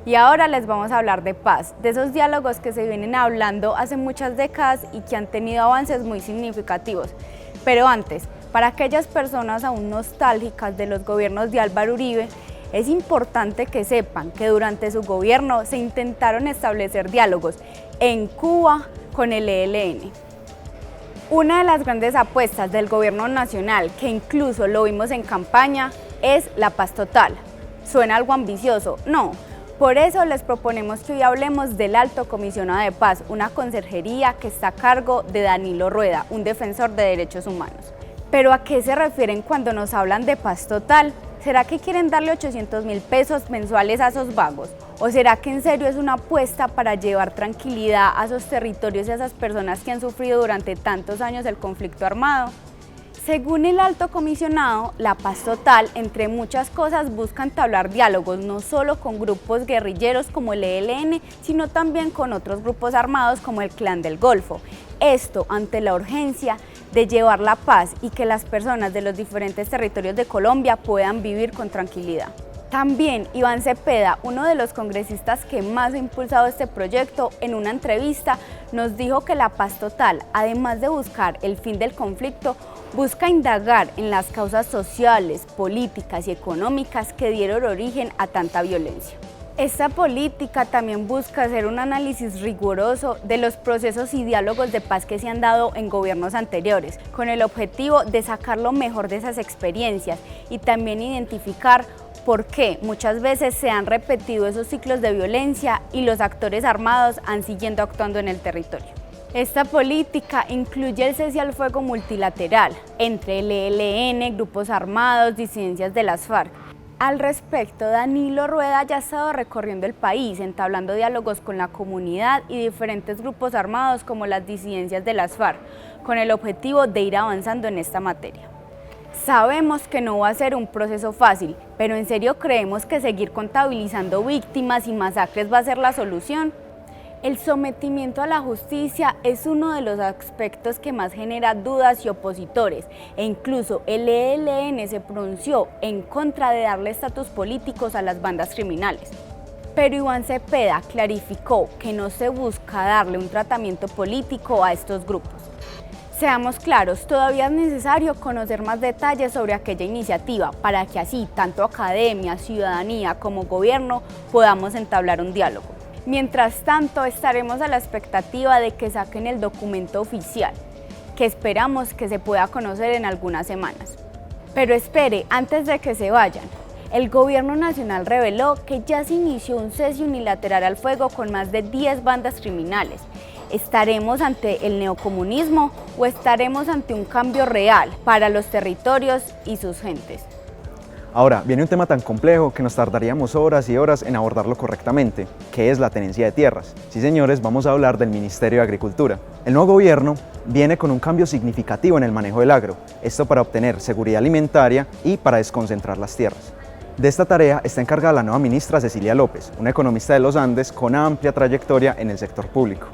Y ahora les vamos a hablar de paz, de esos diálogos que se vienen hablando hace muchas décadas y que han tenido avances muy significativos. Pero antes, para aquellas personas aún nostálgicas de los gobiernos de Álvaro Uribe, es importante que sepan que durante su gobierno se intentaron establecer diálogos en Cuba con el ELN. Una de las grandes apuestas del gobierno nacional, que incluso lo vimos en campaña, es la paz total. ¿Suena algo ambicioso? No. Por eso les proponemos que hoy hablemos del Alto Comisionado de Paz, una conserjería que está a cargo de Danilo Rueda, un defensor de derechos humanos. ¿Pero a qué se refieren cuando nos hablan de paz total? ¿Será que quieren darle 800.000 pesos mensuales a esos vagos? ¿O será que en serio es una apuesta para llevar tranquilidad a esos territorios y a esas personas que han sufrido durante tantos años el conflicto armado? Según el Alto Comisionado, la paz total, entre muchas cosas, busca entablar diálogos no solo con grupos guerrilleros como el ELN, sino también con otros grupos armados como el Clan del Golfo. Esto ante la urgencia de llevar la paz y que las personas de los diferentes territorios de Colombia puedan vivir con tranquilidad. También Iván Cepeda, uno de los congresistas que más ha impulsado este proyecto, en una entrevista nos dijo que la paz total, además de buscar el fin del conflicto, busca indagar en las causas sociales, políticas y económicas que dieron origen a tanta violencia. Esta política también busca hacer un análisis riguroso de los procesos y diálogos de paz que se han dado en gobiernos anteriores, con el objetivo de sacar lo mejor de esas experiencias y también identificar por qué muchas veces se han repetido esos ciclos de violencia y los actores armados han siguiendo actuando en el territorio. Esta política incluye el cese al fuego multilateral entre el ELN, grupos armados, disidencias de las FARC. Al respecto, Danilo Rueda ya ha estado recorriendo el país, entablando diálogos con la comunidad y diferentes grupos armados como las disidencias de las FARC, con el objetivo de ir avanzando en esta materia. Sabemos que no va a ser un proceso fácil, pero ¿en serio creemos que seguir contabilizando víctimas y masacres va a ser la solución? El sometimiento a la justicia es uno de los aspectos que más genera dudas y opositores, e incluso el ELN se pronunció en contra de darle estatus políticos a las bandas criminales. Pero Iván Cepeda clarificó que no se busca darle un tratamiento político a estos grupos. Seamos claros, todavía es necesario conocer más detalles sobre aquella iniciativa para que así tanto academia, ciudadanía como gobierno podamos entablar un diálogo. Mientras tanto, estaremos a la expectativa de que saquen el documento oficial, que esperamos que se pueda conocer en algunas semanas. Pero espere, antes de que se vayan, el gobierno nacional reveló que ya se inició un cese unilateral al fuego con más de 10 bandas criminales. ¿Estaremos ante el neocomunismo o estaremos ante un cambio real para los territorios y sus gentes? Ahora, viene un tema tan complejo que nos tardaríamos horas y horas en abordarlo correctamente, que es la tenencia de tierras. Sí, señores, vamos a hablar del Ministerio de Agricultura. El nuevo gobierno viene con un cambio significativo en el manejo del agro, esto para obtener seguridad alimentaria y para desconcentrar las tierras. De esta tarea está encargada la nueva ministra Cecilia López, una economista de los Andes con amplia trayectoria en el sector público.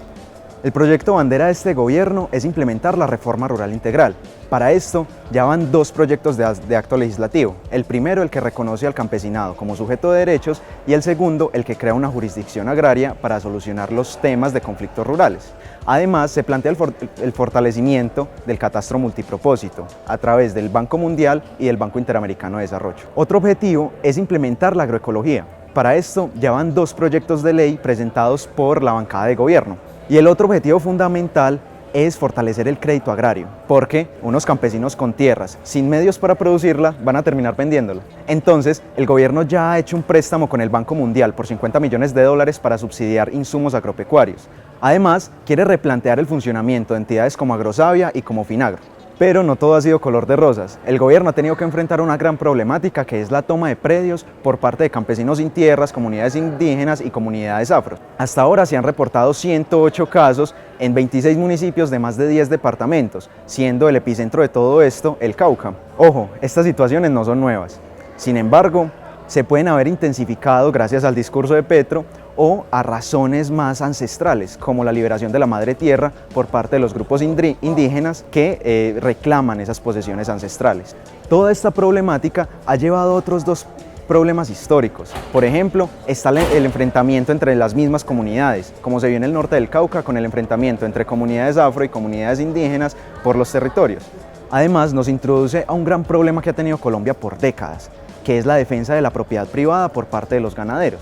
El proyecto bandera de este gobierno es implementar la reforma rural integral. Para esto ya van dos proyectos de acto legislativo. El primero, el que reconoce al campesinado como sujeto de derechos, y el segundo, el que crea una jurisdicción agraria para solucionar los temas de conflictos rurales. Además, se plantea el fortalecimiento del catastro multipropósito a través del Banco Mundial y del Banco Interamericano de Desarrollo. Otro objetivo es implementar la agroecología. Para esto ya van dos proyectos de ley presentados por la bancada de gobierno. Y el otro objetivo fundamental es fortalecer el crédito agrario, porque unos campesinos con tierras, sin medios para producirla, van a terminar vendiéndola. Entonces, el gobierno ya ha hecho un préstamo con el Banco Mundial por $50 millones para subsidiar insumos agropecuarios. Además, quiere replantear el funcionamiento de entidades como Agrosavia y como Finagro. Pero no todo ha sido color de rosas. El gobierno ha tenido que enfrentar una gran problemática, que es la toma de predios por parte de campesinos sin tierras, comunidades indígenas y comunidades afro. Hasta ahora se han reportado 108 casos en 26 municipios de más de 10 departamentos, siendo el epicentro de todo esto el Cauca. Ojo, estas situaciones no son nuevas. Sin embargo, se pueden haber intensificado gracias al discurso de Petro o a razones más ancestrales, como la liberación de la madre tierra por parte de los grupos indígenas que reclaman esas posesiones ancestrales. Toda esta problemática ha llevado a otros dos problemas históricos. Por ejemplo, está el enfrentamiento entre las mismas comunidades, como se vio en el norte del Cauca con el enfrentamiento entre comunidades afro y comunidades indígenas por los territorios. Además, nos introduce a un gran problema que ha tenido Colombia por décadas, que es la defensa de la propiedad privada por parte de los ganaderos.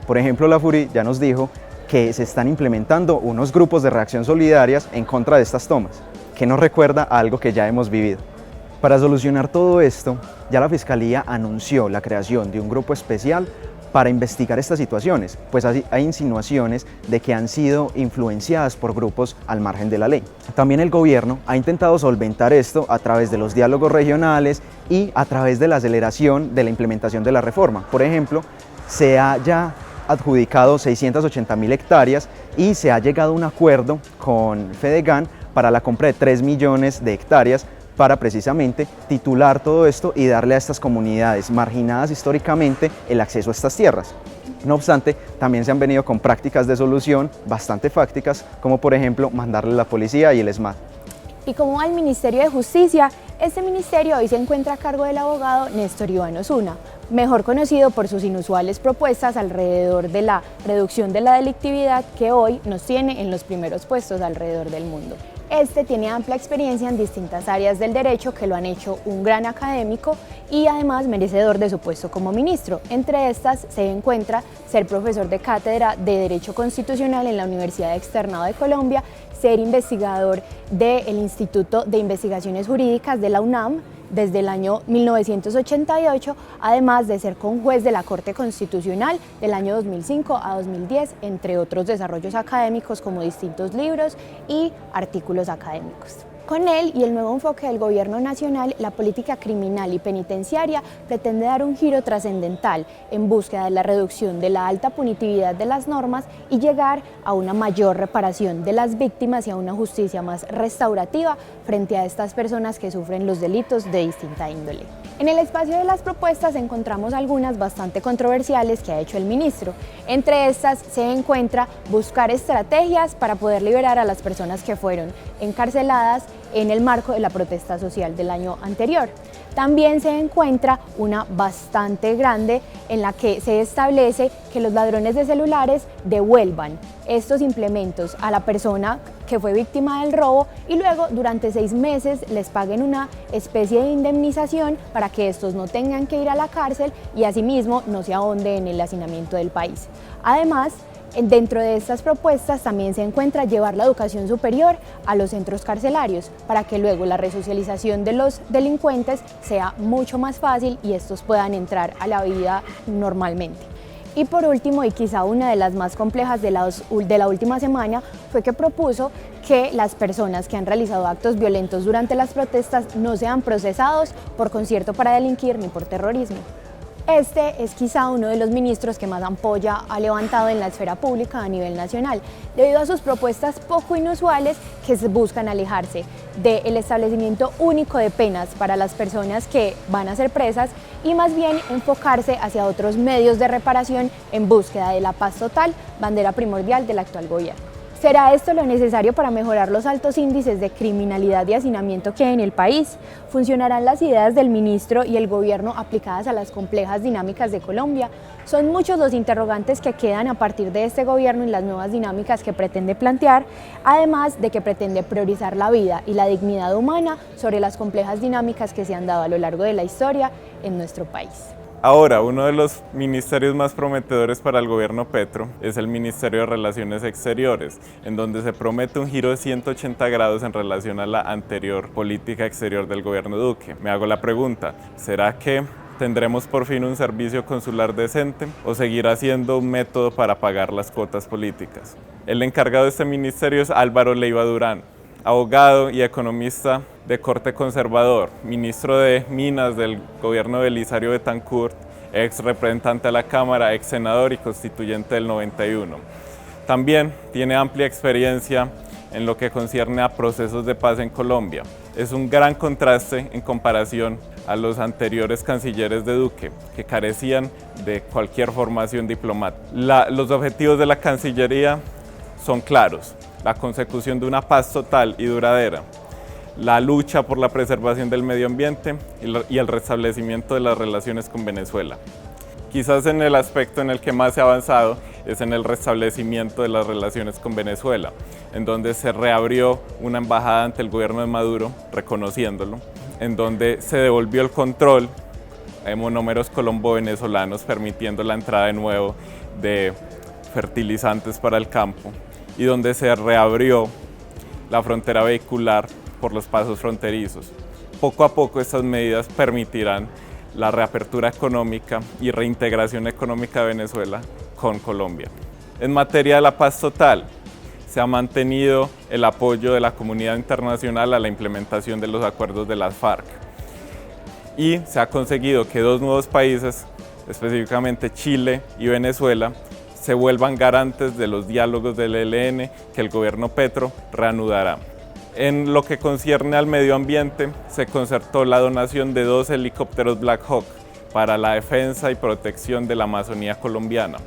Por ejemplo, la FURI ya nos dijo que se están implementando unos grupos de reacción solidarias en contra de estas tomas, que nos recuerda a algo que ya hemos vivido. Para solucionar todo esto, ya la Fiscalía anunció la creación de un grupo especial para investigar estas situaciones, pues hay insinuaciones de que han sido influenciadas por grupos al margen de la ley. También el gobierno ha intentado solventar esto a través de los diálogos regionales y a través de la aceleración de la implementación de la reforma. Por ejemplo, se ha ya adjudicado 680.000 hectáreas y se ha llegado a un acuerdo con Fedegan para la compra de 3 millones de hectáreas para precisamente titular todo esto y darle a estas comunidades marginadas históricamente el acceso a estas tierras. No obstante, también se han venido con prácticas de solución bastante fácticas, como por ejemplo mandarle la policía y el ESMAD. Y como va el Ministerio de Justicia, este ministerio hoy se encuentra a cargo del abogado Néstor Iván Osuna, mejor conocido por sus inusuales propuestas alrededor de la reducción de la delictividad que hoy nos tiene en los primeros puestos alrededor del mundo. Este tiene amplia experiencia en distintas áreas del derecho que lo han hecho un gran académico y además merecedor de su puesto como ministro. Entre estas se encuentra ser profesor de cátedra de Derecho Constitucional en la Universidad Externado de Colombia, ser investigador del Instituto de Investigaciones Jurídicas de la UNAM desde el año 1988, además de ser conjuez de la Corte Constitucional del año 2005 a 2010, entre otros desarrollos académicos como distintos libros y artículos académicos. Con él y el nuevo enfoque del Gobierno Nacional, la política criminal y penitenciaria pretende dar un giro trascendental en búsqueda de la reducción de la alta punitividad de las normas y llegar a una mayor reparación de las víctimas y a una justicia más restaurativa frente a estas personas que sufren los delitos de distinta índole. En el espacio de las propuestas encontramos algunas bastante controversiales que ha hecho el ministro. Entre estas se encuentra buscar estrategias para poder liberar a las personas que fueron encarceladas en el marco de la protesta social del año anterior. También se encuentra una bastante grande en la que se establece que los ladrones de celulares devuelvan estos implementos a la persona que fue víctima del robo y luego durante 6 meses les paguen una especie de indemnización para que estos no tengan que ir a la cárcel y asimismo no se ahonde en el hacinamiento del país. Además, dentro de estas propuestas también se encuentra llevar la educación superior a los centros carcelarios para que luego la resocialización de los delincuentes sea mucho más fácil y estos puedan entrar a la vida normalmente. Y por último, y quizá una de las más complejas de la última semana, fue que propuso que las personas que han realizado actos violentos durante las protestas no sean procesados por concierto para delinquir ni por terrorismo. Este es quizá uno de los ministros que más ampolla ha levantado en la esfera pública a nivel nacional, debido a sus propuestas poco inusuales que buscan alejarse del establecimiento único de penas para las personas que van a ser presas y más bien enfocarse hacia otros medios de reparación en búsqueda de la paz total, bandera primordial del actual gobierno. ¿Será esto lo necesario para mejorar los altos índices de criminalidad y hacinamiento que hay en el país? ¿Funcionarán las ideas del ministro y el gobierno aplicadas a las complejas dinámicas de Colombia? Son muchos los interrogantes que quedan a partir de este gobierno y las nuevas dinámicas que pretende plantear, además de que pretende priorizar la vida y la dignidad humana sobre las complejas dinámicas que se han dado a lo largo de la historia en nuestro país. Ahora, uno de los ministerios más prometedores para el gobierno Petro es el Ministerio de Relaciones Exteriores, en donde se promete un giro de 180 grados en relación a la anterior política exterior del gobierno Duque. Me hago la pregunta, ¿será que tendremos por fin un servicio consular decente o seguirá siendo un método para pagar las cuotas políticas? El encargado de este ministerio es Álvaro Leiva Durán, abogado y economista de corte conservador, ministro de Minas del gobierno de Belisario Betancur, ex representante a la Cámara, ex senador y constituyente del 91. También tiene amplia experiencia en lo que concierne a procesos de paz en Colombia. es un gran contraste en comparación a los anteriores cancilleres de Duque, que carecían de cualquier formación diplomática. Los objetivos de la Cancillería son claros: la consecución de una paz total y duradera, la lucha por la preservación del medio ambiente y el restablecimiento de las relaciones con Venezuela. Quizás en el aspecto en el que más se ha avanzado es en el restablecimiento de las relaciones con Venezuela, en donde se reabrió una embajada ante el gobierno de Maduro, reconociéndolo, en donde se devolvió el control de monómeros colombo-venezolanos, permitiendo la entrada de nuevo de fertilizantes para el campo, y donde se reabrió la frontera vehicular por los pasos fronterizos. Poco a poco estas medidas permitirán la reapertura económica y reintegración económica de Venezuela con Colombia. En materia de la paz total, se ha mantenido el apoyo de la comunidad internacional a la implementación de los acuerdos de las FARC y se ha conseguido que dos nuevos países, específicamente Chile y Venezuela, se vuelvan garantes de los diálogos del ELN que el gobierno Petro reanudará. En lo que concierne al medio ambiente, se concertó la donación de 2 helicópteros Black Hawk para la defensa y protección de la Amazonía colombiana.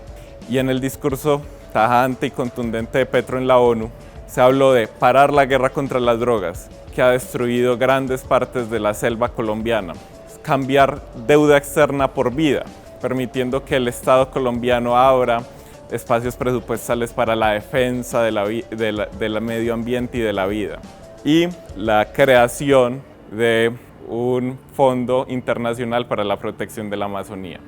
Y en el discurso tajante y contundente de Petro en la ONU, se habló de parar la guerra contra las drogas, que ha destruido grandes partes de la selva colombiana, cambiar deuda externa por vida, permitiendo que el Estado colombiano abra espacios presupuestales para la defensa del medio ambiente y de la vida, y la creación de un fondo internacional para la protección de la Amazonía.